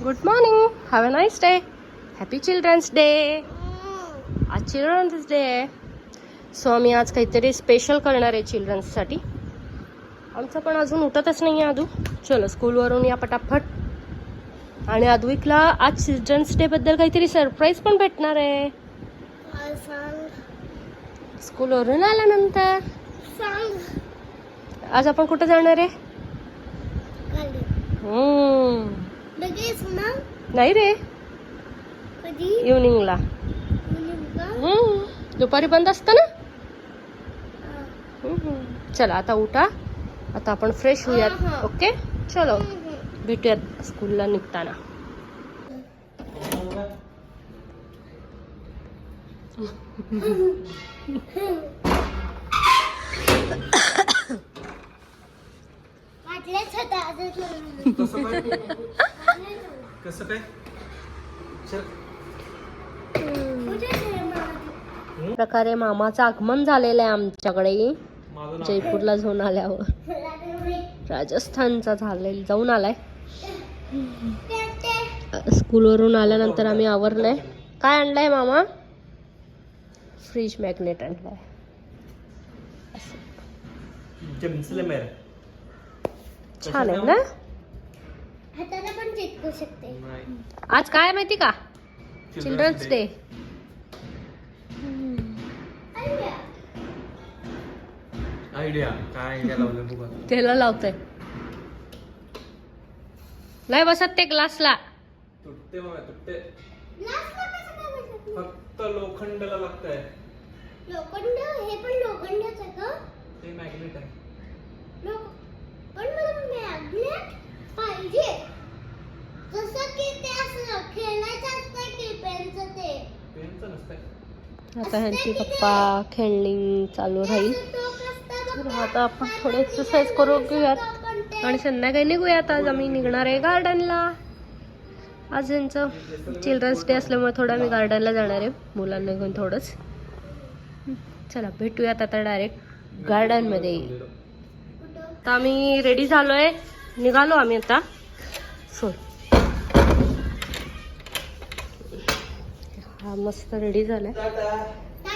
Good morning, have a nice day. Happy children's day. आज children's day आहे. So आम्ही आज काहीतरी स्पेशल करणार आहे चिल्ड्रन्ससाठी. आमचं पण अजून उठतच नाही आहे. आदू चलो स्कूलवरून या पटापट. आणि आद्विकला आज चिल्ड्रन्स डे बद्दल काहीतरी सरप्राईज पण भेटणार आहे. स्कूलवरून आल्यानंतर आज आपण कुठे जाणार आहे? नाही रे, इव्हनिंगला. दुपारी बंद असतं ना. चला आता उठा, आता आपण फ्रेश होऊयात. ओके चलो भेटूयात स्कूलला निघताना. कसं काय? प्रकारे मामाचं आगमन झालेलं आहे आमच्याकडे. जयपूरला जाऊन आल्यावर राजस्थानचा जाऊन आलाय. स्कूलवरून आल्यानंतर आम्ही आवरलंय. काय आणलंय मामा? फ्रीज मॅग्नेट आणलाय. छान आहे ना. आज काय माहिती का? Children's day. आयडिया काय लावलं बघा. त्याला लावतंय. नाही बसत ते ग्लासला. तुटते मग तुटते. फक्त लोखंडाला लागतंय. लोखंड हे पण लोखंडच आहे का? ते मॅग्नेट आहे. पण मला मॅग्नेट पाहिजे. जसं की ते असं खेळायचं असतं की पेनचं ते. पेनचं नसतंय. आता ह्यांची पप्पा खेळणी चालू राहील. आता आपण थोडे एक्सरसाइज करू घेऊयात आणि संध्याकाळी निघूयात. आज आम्ही निघणार आहे गार्डनला. आज यांचं चिल्ड्रन्स डे असल्यामुळे थोडं आम्ही गार्डनला जाणार आहे मुलांना घेऊन थोडंच. चला भेटूयात आता डायरेक्ट गार्डनमध्ये. आता आम्ही रेडी झालोय, निघालो आम्ही आता. सो हा मस्त रेडी झालाय.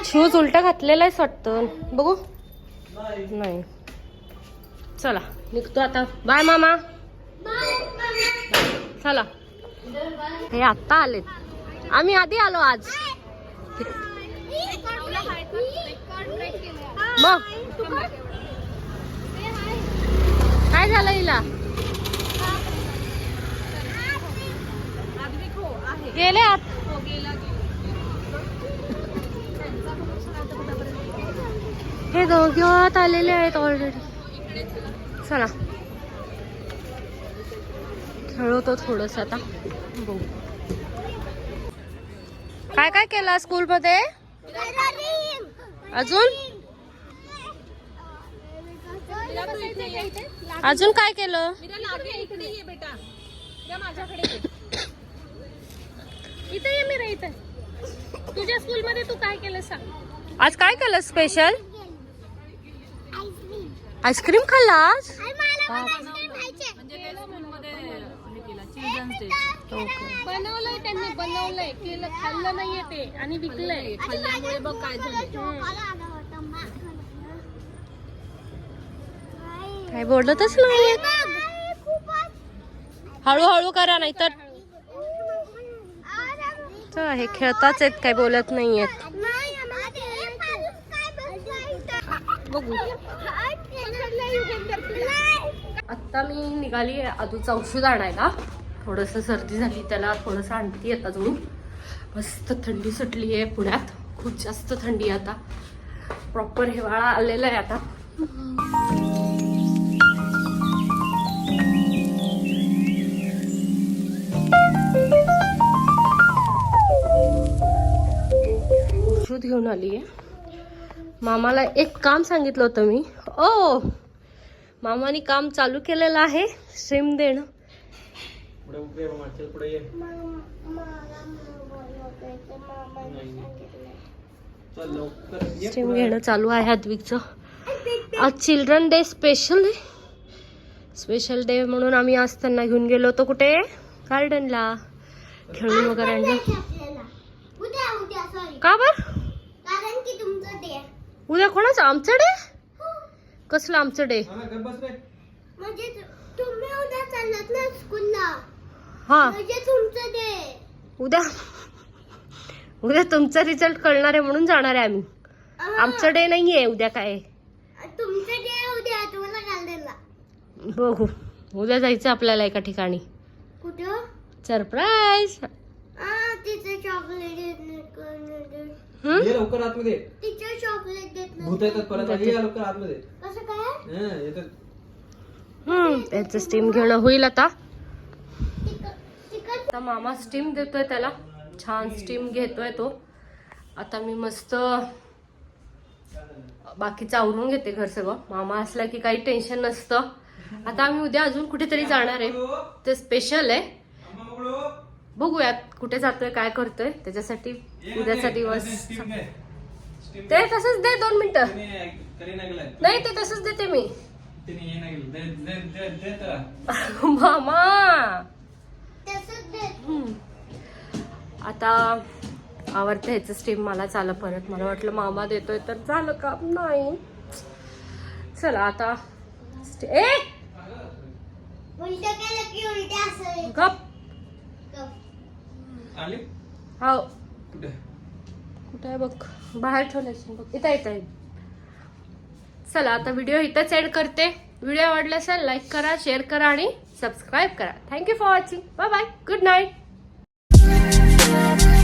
शूज उलटा घातलेला आहे वाटतं. बघू. नाही चला निघतो आता. बाय मामा. चला. हे आत्ता आलेत, आम्ही आधी आलो आज. मग काय झालं हिला? गेले आत. हे दोघे आत आलेले आहेत ऑलरेडी. चला खेळतो थोडस आता. बघू काय काय केलं स्कूल मध्ये अजून. अजून काय केलं? इथे ये मी इथे. तुझ्या स्कूल मध्ये तू काय केलं सांग. आज काय केलं स्पेशल? आईस्क्रीम खाल्ला आज. बनवलंय त्यांनी, बनवलंय केलं, खाल्लं नाहीये ते आणि विकलंय. खाल्ल्यामुळे बघ काय झालं. काय बोलतच नाही. हळूहळू करा नाहीतर. चला हे खेळताच आहेत, काय बोलत नाहीयेत. बघू. आता मी निघाली आदूचं औषध आणायला. थोडस सर्दी झाली त्याला, थोडस आणते आता जाऊन. मस्त थंडी सुटली आहे पुण्यात. खूप जास्त थंडी आहे आता. प्रॉपर हिवाळा आलेला आहे आता. औषध घेऊन आली आहे. मामाला एक काम सांगितलं होतं मी. ओ मामाने काम चालू केलेलं आहे, स्ट्रीम देणं. स्ट्रीम घेणं चालू आहे अद्विकचं. आज चिल्ड्रन डे स्पेशल डे म्हणून आम्ही आज त्यांना घेऊन गेलो होतो कुठे गार्डनला खेळून वगैरे आणलं. आपल्याला उद्या उद्या सॉरी का बर कारण की तुमचं डे आहे. उद्या कोणाचं आमचं डे? कसलं आमचं डे? म्हणजे तुम्ही उद्या चाललात ना स्कूलला हा म्हणजे तुमचं डे. उद्या तुमचा रिझल्ट कळणार आहे म्हणून जाणार आहे आम्ही. आमचं डे नाहीये उद्या. काय तुमचं डे आहे उद्या तुम्हाला गार्डनला. बघू. उद्या जायचं आपल्याला एका ठिकाणी. कुठं? सरप्राईज. तिथे चॉकलेट देत ये लवकर आतमध्ये. टीचर चॉकलेट देत भूत येतात परत. ये लवकर आतमध्ये. कसं काय? येतात. त्याचं स्टीम घेणं होईल आता. चिकन आता मामा स्टीम देतोय त्याला. छान स्टीम घेतोय तो. आता मी मस्त बाकीचं आवरून घेते घर सगळं. मामा असला की काही टेन्शन नसतं. आता आम्ही उद्या अजून कुठेतरी जाणार आहे. ते स्पेशल आहे. बघूयात कुठे जातोय काय करतोय. त्याच्यासाठी उद्याचा दिवस. ते तसंच दे 2 मिनिटं. नाही ते तसंच देते मी. मामा तसंच देत. आता आवडतं ह्याचं स्टीम मला चालं परत. मला वाटलं मामा देतोय तर झालं का. नाही चला आता उलटं केलं की उलटे असं गप. आली हो कुठे? कुठे आहे बघ. बाहेर ठेवलं बघ. इथं येत आहे. चला आता व्हिडिओ इथंच एंड करते. व्हिडिओ आवडला असेल लाईक करा, शेअर करा आणि सबस्क्राईब करा. Thank you for watching. Bye bye. Good night.